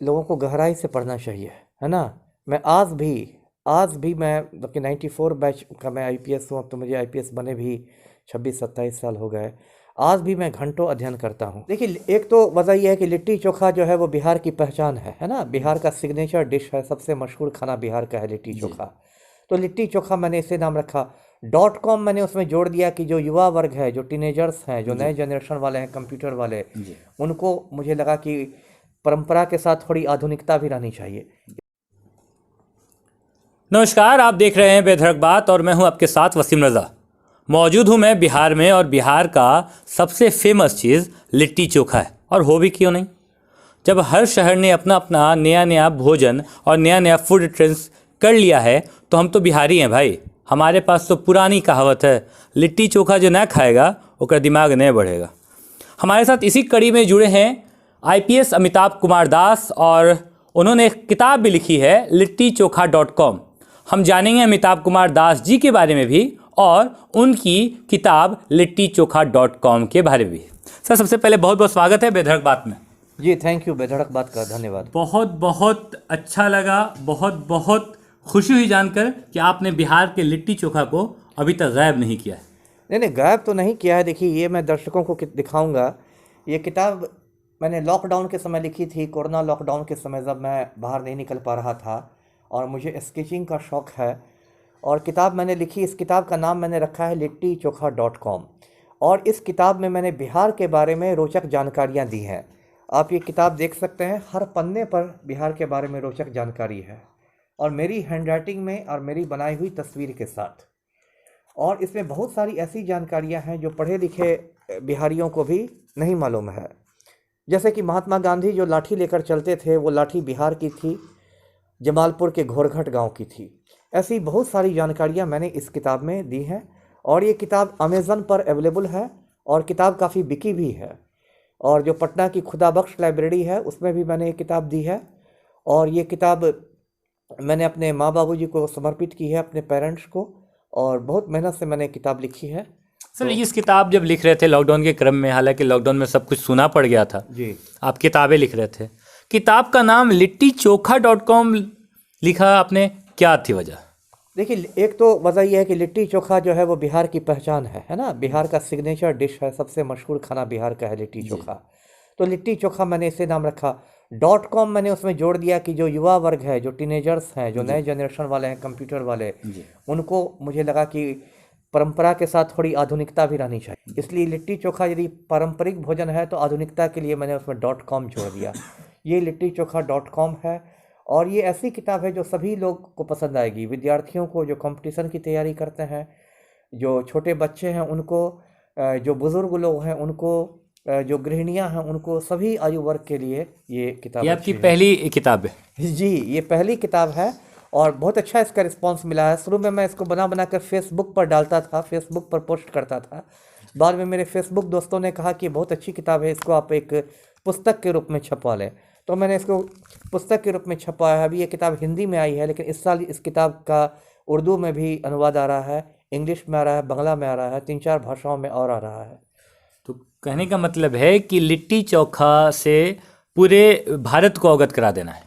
लोगों को गहराई से पढ़ना चाहिए, है ना। मैं आज भी मैं जबकि 94 बैच का मैं आईपीएस हूँ, अब तो मुझे आईपीएस बने भी 26-27 साल हो गए। आज भी मैं घंटों अध्ययन करता हूँ। देखिए, एक तो वजह यह है कि लिट्टी चोखा जो है वो बिहार की पहचान है ना। बिहार का सिग्नेचर डिश है, सबसे मशहूर खाना बिहार का है लिट्टी जी चोखा। तो लिट्टी चोखा मैंने इसे नाम रखा। .com मैंने उसमें जोड़ दिया कि जो युवा वर्ग है, जो टीनेजर्स हैं, जो जी नए जनरेशन वाले हैं, कंप्यूटर वाले, जी। उनको मुझे लगा कि परंपरा के साथ थोड़ी आधुनिकता भी रहनी चाहिए। नमस्कार, आप देख रहे हैं बेधड़क बात और मैं हूं आपके साथ वसीम रज़ा। मौजूद हूं मैं बिहार में और बिहार का सबसे फेमस चीज़ लिट्टी चोखा है। और हो भी क्यों नहीं, जब हर शहर ने अपना अपना नया नया भोजन और नया नया फूड ट्रेंड्स कर लिया है तो हम तो बिहारी हैं भाई। हमारे पास तो पुरानी कहावत है, लिट्टी चोखा जो ना खाएगा उसका दिमाग नहीं बढ़ेगा। हमारे साथ इसी कड़ी में जुड़े हैं आईपीएस अमिताभ कुमार दास और उन्होंने एक किताब भी लिखी है littichokha.com। हम जानेंगे अमिताभ कुमार दास जी के बारे में भी और उनकी किताब littichokha.com के बारे में भी। सर, सबसे पहले बहुत बहुत स्वागत है बेधड़क बात में। जी, थैंक यू, बेधड़क बात का धन्यवाद। बहुत बहुत अच्छा लगा, बहुत बहुत खुशी हुई जानकर कि आपने बिहार के लिट्टी चोखा को अभी तक गायब नहीं किया है। नहीं नहीं, गायब तो नहीं किया है। देखिए, ये मैं दर्शकों को दिखाऊंगा। ये किताब मैंने लॉकडाउन के समय लिखी थी, कोरोना लॉकडाउन के समय, जब मैं बाहर नहीं निकल पा रहा था और मुझे स्केचिंग का शौक़ है। और किताब मैंने लिखी, इस किताब का नाम मैंने रखा है littichokha.com। और इस किताब में मैंने बिहार के बारे में रोचक जानकारियाँ दी हैं। आप ये किताब देख सकते हैं, हर पन्ने पर बिहार के बारे में रोचक जानकारी है, और मेरी हैंडराइटिंग में और मेरी बनाई हुई तस्वीर के साथ। और इसमें बहुत सारी ऐसी जानकारियां हैं जो पढ़े लिखे बिहारियों को भी नहीं मालूम है। जैसे कि महात्मा गांधी जो लाठी लेकर चलते थे, वो लाठी बिहार की थी, जमालपुर के घोरघट गांव की थी। ऐसी बहुत सारी जानकारियां मैंने इस किताब में दी हैं। और ये किताब अमेज़न पर अवेलेबल है और किताब काफ़ी बिकी भी है। और जो पटना की खुदा बख्श लाइब्रेरी है, उसमें भी मैंने ये किताब दी है। और ये किताब मैंने अपने माँ बाबू जी को समर्पित की है, अपने पेरेंट्स को। और बहुत मेहनत से मैंने किताब लिखी है। सर, तो इस किताब जब लिख रहे थे लॉकडाउन के क्रम में, हालांकि लॉकडाउन में सब कुछ सुना पड़ गया था, जी, आप किताबें लिख रहे थे, किताब का नाम littichokha.com लिखा आपने, क्या थी वजह? देखिए, एक तो वजह यह है कि लिट्टी चोखा जो है वो बिहार की पहचान है ना। बिहार का सिग्नेचर डिश है, सबसे मशहूर खाना बिहार का है लिट्टी जी चोखा। तो लिट्टी चोखा मैंने इसे नाम रखा। .com मैंने उसमें जोड़ दिया कि जो युवा वर्ग है, जो टीनेजर्स हैं, जो जी नए जनरेशन वाले हैं, कंप्यूटर वाले, जी। उनको मुझे लगा कि परंपरा के साथ थोड़ी आधुनिकता भी रहनी चाहिए। इसलिए लिट्टी चोखा यदि पारंपरिक भोजन है तो आधुनिकता के लिए मैंने उसमें .com जोड़ दिया। ये littichokha.com है। और ये ऐसी किताब है जो सभी लोग को पसंद आएगी। विद्यार्थियों को जो कंपटीशन की तैयारी करते हैं, जो छोटे बच्चे हैं उनको, जो बुज़ुर्ग लोग हैं उनको, जो गृहिणियां हैं उनको, सभी आयु वर्ग के लिए ये ये किताब आपकी अच्छी है। पहली किताब है? जी, ये पहली किताब है और बहुत अच्छा इसका रिस्पांस मिला है। शुरू में मैं इसको बना बना कर फेसबुक पर डालता था, फेसबुक पर पोस्ट करता था। बाद में मेरे फेसबुक दोस्तों ने कहा कि बहुत अच्छी किताब है, इसको आप एक पुस्तक के रूप में छपवा लें। तो मैंने इसको पुस्तक के रूप में छपवाया है। अभी ये किताब हिंदी में आई है, लेकिन इस साल इस किताब का उर्दू में भी अनुवाद आ रहा है, इंग्लिश में आ रहा है, बांग्ला में आ रहा है, 3-4 भाषाओं में और आ रहा है। तो कहने का मतलब है कि लिट्टी चोखा से पूरे भारत को अवगत करा देना है।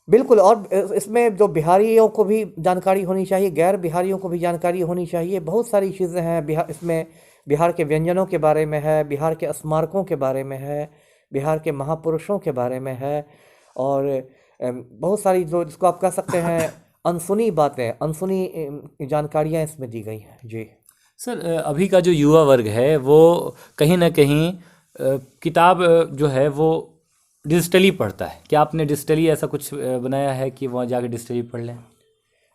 बिल्कुल। और इसमें जो बिहारियों को भी जानकारी होनी चाहिए, गैर बिहारियों को भी जानकारी होनी चाहिए। बहुत सारी चीज़ें हैं बिहार इसमें। बिहार के व्यंजनों के बारे में है, बिहार के स्मारकों के बारे में है, बिहार के महापुरुषों के बारे में है। और बहुत सारी जो जिसको आप कह सकते हैं अनसुनी बातें, अनसुनी जानकारियाँ इसमें दी गई हैं। जी। सर, अभी का जो युवा वर्ग है वो कहीं ना कहीं किताब जो है वो डिजिटली पढ़ता है। क्या आपने डिजिटली ऐसा कुछ बनाया है कि वहाँ जाके डिजिटली पढ़ लें?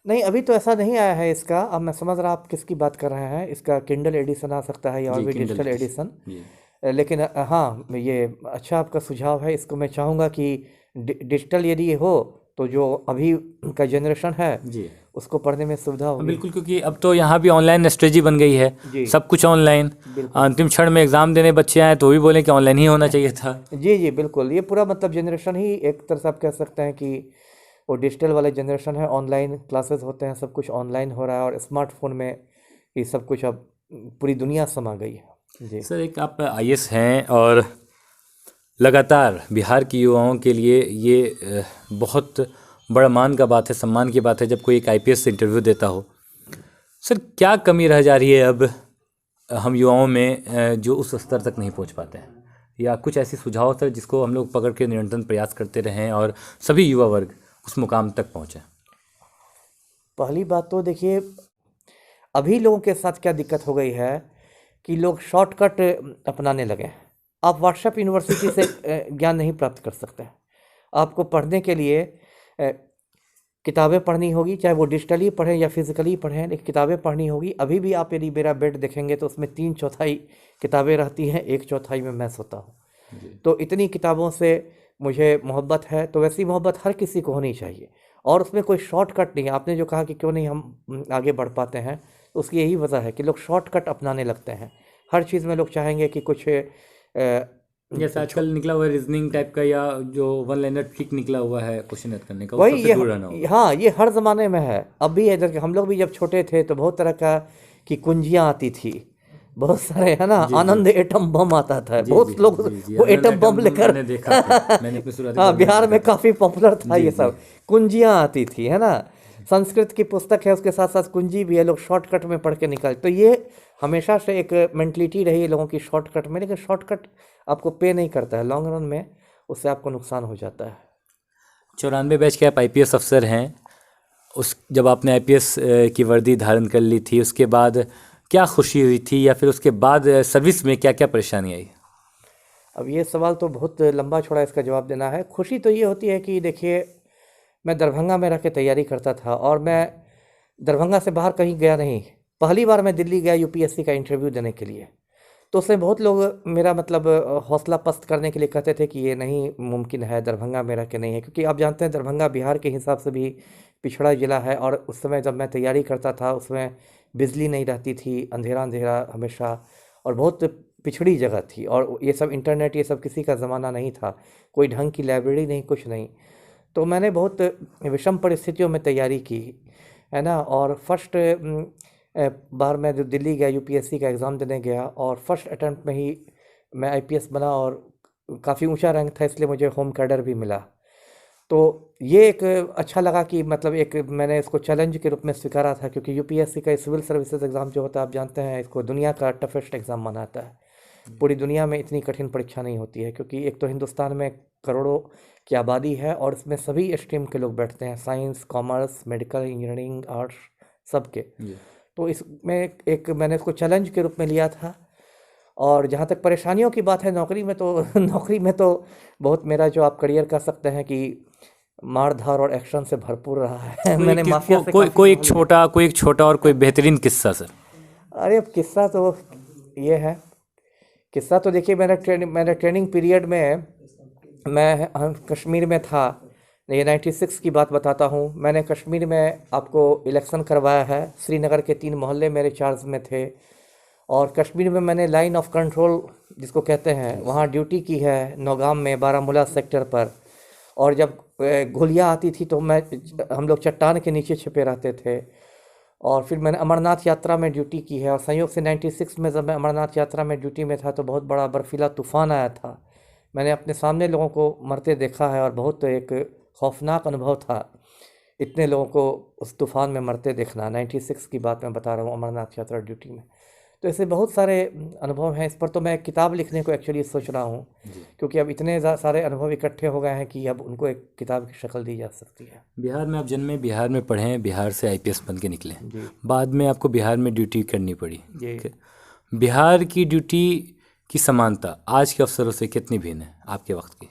नहीं, अभी तो ऐसा नहीं आया है इसका। अब मैं समझ रहा आप किसकी बात कर रहे हैं। इसका किंडल एडिशन आ सकता है या और जी, भी किंडल डिजिटल एडिशन। एडिशन। जी लेकिन हाँ, ये अच्छा आपका सुझाव है। इसको मैं चाहूँगा कि डिजिटल यदि ये हो तो जो अभी का जनरेशन है जी। उसको पढ़ने में सुविधा हाँ, होगी। बिल्कुल, क्योंकि अब तो यहाँ भी ऑनलाइन स्ट्रेटजी बन गई है। जी, सब कुछ ऑनलाइन। बिल्कुल। अंतिम क्षण में एग्ज़ाम देने बच्चे आए तो वो भी बोले कि ऑनलाइन ही होना चाहिए था। जी जी, बिल्कुल। ये पूरा मतलब जनरेशन ही एक तरह से आप कह सकते हैं कि वो डिजिटल वाले जनरेशन है। ऑनलाइन क्लासेस होते हैं, सब कुछ ऑनलाइन हो रहा है, और स्मार्टफोन में ये सब कुछ अब पूरी दुनिया समा गई है। जी। सर, एक आप आईएएस हैं और लगातार बिहार के युवाओं के लिए ये बहुत बड़ा मान का बात है, सम्मान की बात है जब कोई एक आईपीएस से इंटरव्यू देता हो। सर, क्या कमी रह जा रही है अब हम युवाओं में जो उस स्तर तक नहीं पहुंच पाते हैं, या कुछ ऐसी सुझाव सर जिसको हम लोग पकड़ के निरंतर प्रयास करते रहें और सभी युवा वर्ग उस मुकाम तक पहुंचे? पहली बात तो देखिए, अभी लोगों के साथ क्या दिक्कत हो गई है कि लोग शॉर्टकट अपनाने लगे हैं। आप व्हाट्सएप यूनिवर्सिटी से ज्ञान नहीं प्राप्त कर सकते। आपको पढ़ने के लिए किताबें पढ़नी होगी, चाहे वो डिजिटली पढ़ें या फिजिकली पढ़ें, लेकिन किताबें पढ़नी होगी। अभी भी आप यदि मेरा बेड देखेंगे तो उसमें 3/4 किताबें रहती हैं, 1/4 में मैं सोता हूँ। तो इतनी किताबों से मुझे मोहब्बत है, तो वैसी मोहब्बत हर किसी को होनी चाहिए। और उसमें कोई शॉर्टकट नहीं है। आपने जो कहा कि क्यों नहीं हम आगे बढ़ पाते हैं, तो उसकी यही वजह है कि लोग शॉर्टकट अपनाने लगते हैं। हर चीज़ में लोग चाहेंगे कि कुछ जैसे आजकल निकला हुआ है रीजनिंग टाइप का, या जो वन लाइनर ट्रिक निकला हुआ है क्वेश्चन करने का, वही उससे ये दूर रहना होगा। हाँ, ये हर ज़माने में है, अब भी है। जैसे हम लोग भी जब छोटे थे तो बहुत तरह का की कुंजियाँ आती थी, बहुत सारे, है ना। आनंद एटम बम आता था, बहुत लोग वो एटम बम लेकर मैंने देखा था, मैंने अपनी शुरुआती हाँ, दौर में बिहार देखा में था। काफ़ी पॉपुलर था जी ये जी सब। कुंजियाँ आती थी, है ना। संस्कृत की पुस्तक है, उसके साथ साथ कुंजी भी है, लोग शॉर्टकट में पढ़ के निकल। तो ये हमेशा से एक मेंटलिटी रही है लोगों की शॉर्टकट में, लेकिन शॉर्टकट आपको पे नहीं करता है लॉन्ग रन में, उससे आपको नुकसान हो जाता है। 94 बैच के आप आईपीएस अफसर हैं। उस जब आपने आईपीएस की वर्दी धारण कर ली थी, उसके बाद क्या खुशी हुई थी, या फिर उसके बाद सर्विस में क्या क्या परेशानी आई? अब ये सवाल तो बहुत लंबा चौड़ा इसका जवाब देना है। खुशी तो ये होती है कि देखिए, मैं दरभंगा में रह के तैयारी करता था और मैं दरभंगा से बाहर कहीं गया नहीं। पहली बार मैं दिल्ली गया यूपीएससी का इंटरव्यू देने के लिए। तो उसमें बहुत लोग मेरा मतलब हौसला पस्त करने के लिए कहते थे कि ये नहीं मुमकिन है, दरभंगा में रह के नहीं है। क्योंकि आप जानते हैं दरभंगा बिहार के हिसाब से भी पिछड़ा ज़िला है, और उस समय जब मैं तैयारी करता था उसमें बिजली नहीं रहती थी, अंधेरा अंधेरा हमेशा, और बहुत पिछड़ी जगह थी। और ये सब इंटरनेट, ये सब किसी का ज़माना नहीं था, कोई ढंग की लाइब्रेरी नहीं, कुछ नहीं। तो मैंने बहुत विषम परिस्थितियों में तैयारी की, है ना। और फर्स्ट बार मैं जो दिल्ली गया यूपीएससी का एग्ज़ाम देने गया, और फर्स्ट अटेम्प्ट में ही मैं आईपीएस बना, और काफ़ी ऊंचा रैंक था, इसलिए मुझे होम कैडर भी मिला। तो ये एक अच्छा लगा कि मतलब एक मैंने इसको चैलेंज के रूप में स्वीकारा था, क्योंकि यूपीएससी का सिविल सर्विसेज एग्ज़ाम जो होता है, आप जानते हैं, इसको दुनिया का टफेस्ट एग्ज़ाम माना जाता है। पूरी दुनिया में इतनी कठिन परीक्षा नहीं होती है, क्योंकि एक तो हिंदुस्तान में करोड़ों की आबादी है, और इसमें सभी स्ट्रीम के लोग बैठते हैं, science, commerce, medical, engineering, arts, सबके। तो इसमें एक मैंने इसको चैलेंज के रूप में लिया था। और जहाँ तक परेशानियों की बात है नौकरी में, तो नौकरी में तो बहुत मेरा जो आप करियर कह सकते हैं कि मार धार और एक्शन से भरपूर रहा है। कोई मैंने एक माफिया से कोई काफ़ी कोई एक माहौल लिया। छोटा कोई एक छोटा और कोई बेहतरीन किस्सा सर। अरे अब किस्सा तो ये है, किस्सा तो देखिए, मैंने ट्रेनिंग पीरियड में हम कश्मीर में था। ये 96 की बात बताता हूँ। मैंने कश्मीर में आपको इलेक्शन करवाया है, श्रीनगर के 3 मोहल्ले मेरे चार्ज में थे, और कश्मीर में मैंने लाइन ऑफ कंट्रोल जिसको कहते हैं वहाँ ड्यूटी की है, नौगाम में, बारामूला सेक्टर पर। और जब गोलियाँ आती थी तो हम लोग चट्टान के नीचे छिपे रहते थे। और फिर मैंने अमरनाथ यात्रा में ड्यूटी की है, और संयोग से 96 में जब मैं अमरनाथ यात्रा में ड्यूटी में था तो बहुत बड़ा बर्फीला तूफ़ान आया था। मैंने अपने सामने लोगों को मरते देखा है, और बहुत एक खौफनाक अनुभव था इतने लोगों को उस तूफ़ान में मरते देखना। 96 की बात मैं बता रहा हूँ, अमरनाथ यात्रा ड्यूटी में। तो ऐसे बहुत सारे अनुभव हैं। इस पर तो मैं एक किताब लिखने को एक्चुअली सोच रहा हूँ, क्योंकि अब इतने सारे अनुभव इकट्ठे हो गए हैं कि अब उनको एक किताब की शक्ल दी जा सकती है। बिहार में आप जन्मे, बिहार में पढ़े, बिहार से आईपीएस बन के निकले, जी बाद में आपको बिहार में ड्यूटी करनी पड़ी। जी। बिहार की ड्यूटी की समानता आज के अफसरों से कितनी भिन्न है आपके वक्त की?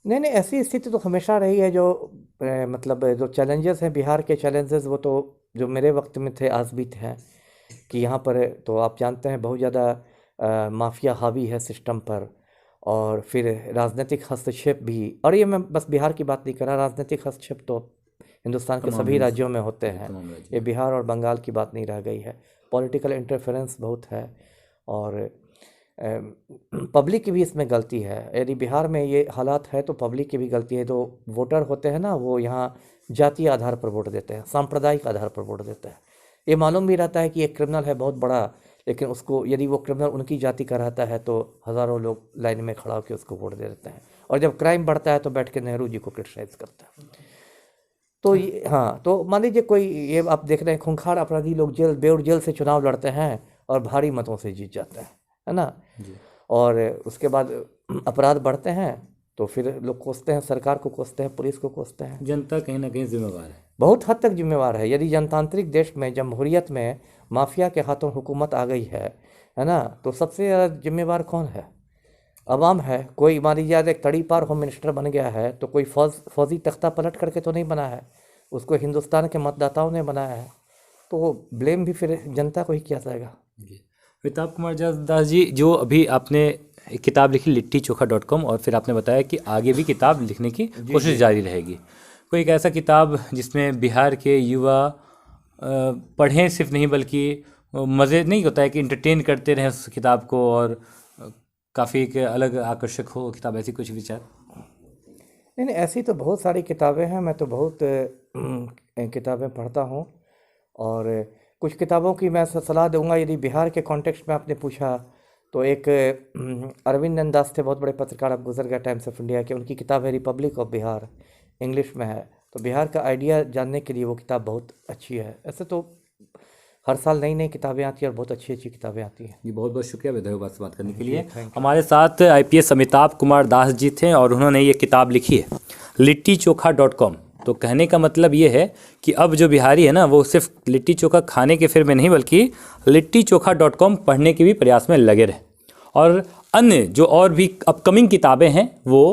नहीं नहीं, ऐसी स्थिति तो हमेशा रही है। जो मतलब जो चैलेंजेस हैं, बिहार के चैलेंजेस, वो तो जो मेरे वक्त में थे आज भी हैं। कि यहाँ पर तो आप जानते हैं बहुत ज़्यादा माफिया हावी है सिस्टम पर, और फिर राजनीतिक हस्तक्षेप भी। और ये मैं बस बिहार की बात नहीं कर रहा, राजनीतिक हस्तक्षेप तो हिंदुस्तान के सभी राज्यों में होते हैं, ये बिहार और बंगाल की बात नहीं रह गई है। पॉलिटिकल इंटरफेरेंस बहुत है, और पब्लिक की भी इसमें गलती है। यदि बिहार में ये हालात है तो पब्लिक की भी गलती है। तो वोटर होते हैं ना, वो यहाँ जातीय आधार पर वोट देते हैं, सांप्रदायिक आधार पर वोट देते हैं। ये मालूम भी रहता है कि एक क्रिमिनल है बहुत बड़ा, लेकिन उसको यदि वो क्रिमिनल उनकी जाति का रहता है तो हज़ारों लोग लाइन में खड़ा होकर उसको वोट दे देते हैं, और जब क्राइम बढ़ता है तो बैठ के नेहरू जी को क्रिटिसाइज़ करता है। तो ये हाँ, तो मान लीजिए कोई, ये आप देख रहे हैं खूंखार अपराधी लोग बेउर जेल से चुनाव लड़ते हैं और भारी मतों से जीत जाते हैं, है ना। और उसके बाद अपराध बढ़ते हैं तो फिर लोग कोसते हैं, सरकार को कोसते हैं, पुलिस को कोसते हैं। जनता कहीं ना कहीं जिम्मेवार है, बहुत हद तक जिम्मेवार है। यदि जनतांत्रिक देश में, जमहूरियत में माफिया के हाथों हुकूमत आ गई है ना, तो सबसे ज़्यादा जिम्मेवार कौन है? अवाम है। कोई मान लीजिए एक तड़ीपार होम मिनिस्टर बन गया है तो कोई फौजी तख्ता पलट करके तो नहीं बना है, उसको हिंदुस्तान के मतदाताओं ने बनाया है, तो ब्लेम भी फिर जनता को ही किया जाएगा। बेताब कुमार दास जी, जो अभी आपने एक किताब लिखी litti-chokha.com, और फिर आपने बताया कि आगे भी किताब लिखने की कोशिश जारी रहेगी, कोई एक ऐसा किताब जिसमें बिहार के युवा पढ़ें सिर्फ नहीं बल्कि मज़े नहीं होता है कि इंटरटेन करते रहें उस किताब को, और काफ़ी एक अलग आकर्षक हो किताब, ऐसी कुछ विचार? नहीं, ऐसी तो बहुत सारी किताबें हैं, मैं तो बहुत किताबें पढ़ता हूँ, और कुछ किताबों की मैं सलाह दूंगा। यदि बिहार के कॉन्टेक्स्ट में आपने पूछा तो एक अरविंद नंद दास थे, बहुत बड़े पत्रकार, अब गुजर गया टाइम्स ऑफ इंडिया के, उनकी किताब है रिपब्लिक ऑफ बिहार, इंग्लिश में है, तो बिहार का आइडिया जानने के लिए वो किताब बहुत अच्छी है। ऐसे तो हर साल नई नई किताबें आती हैं और बहुत अच्छी अच्छी किताबें आती हैं। जी, बहुत बहुत शुक्रिया विधायक से बात करने के लिए। हमारे साथ IPS अमिताभ कुमार दास जी थे और उन्होंने ये किताब लिखी है litti-chokha.com। तो कहने का मतलब ये है कि अब जो बिहारी है ना, वो सिर्फ लिट्टी चोखा खाने के फिर में नहीं बल्कि litti-chokha.com पढ़ने के भी प्रयास में लगे रहे, और अन्य जो और भी अपकमिंग किताबें हैं वो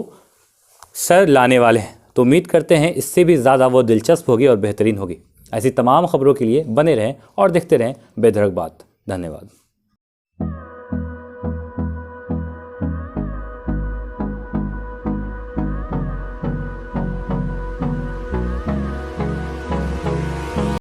सर लाने वाले हैं। तो उम्मीद करते हैं इससे भी ज़्यादा वो दिलचस्प होगी और बेहतरीन होगी। ऐसी तमाम खबरों के लिए बने रहें और देखते रहें बेधड़क बात। धन्यवाद।